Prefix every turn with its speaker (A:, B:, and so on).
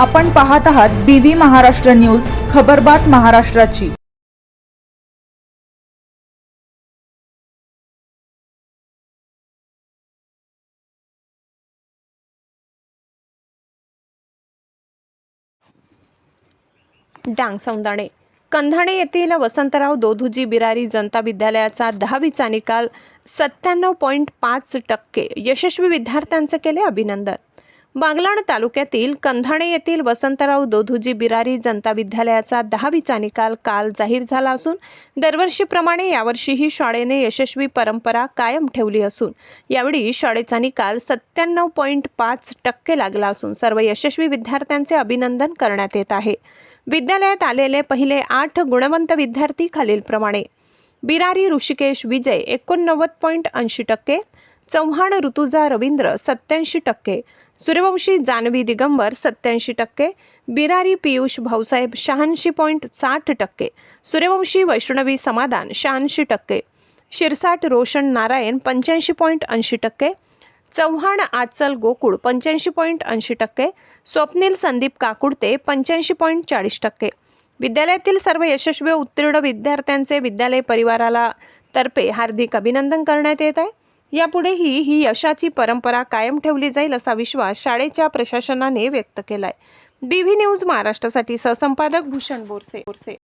A: आपण पाहत आहात BV महाराष्ट्र न्यूज, खबरबात महाराष्ट्राची।
B: डांग सौंदाणे कंधाणे येथील वसंतराव दोधुजी बिरारी जनता विद्यालयाचा 10वीचा निकाल 97.5% यशस्वी विद्यार्थ्यांचे केले अभिनंदन। बागलाण तालुक्यातील कंधाणे येथील वसंतराव दोधुजी बिरारी जनता विद्यालयाचा 10वीचा निकाल काल जाहीर झाला असून दरवर्षीप्रमाणे यावर्षीही शाळेने यशस्वी परंपरा कायम ठेवली असून यावेळी शाळेचा निकाल 97.5% लागला असून सर्व यशस्वी विद्यार्थ्यांचे अभिनंदन करण्यात येत आहे। विद्यालयात आलेले पहिले 8 गुणवंत विद्यार्थी खालीलप्रमाणे: बिरारी ऋषिकेश विजय 89.80%, चव्हाण ऋतुजा रवींद्र 87%, सूर्यवंशी जानवी दिगंबर 87%, बिरारी पीयूष भाऊसाहेब 86.60%, सूर्यवंशी वैष्णवी समाधान 86%, शिरसाट रोशन नारायण 85.80%, चव्हाण आचल गोकुळ 85.80%, स्वप्नील संदीप काकुडते 85.40%। विद्यालयातील सर्व यशस्वी उत्तीर्ण विद्यार्थ्यांचे विद्यालय परिवाराला तर्फे हार्दिक अभिनंदन करण्यात येत आहे। यापुढेही ही यशाची परंपरा कायम ठेवली जाईल असा विश्वास शाळेच्या प्रशासनाने व्यक्त केलाय। BV न्यूज महाराष्ट्रासाठी सहसंपादक भूषण बोरसे।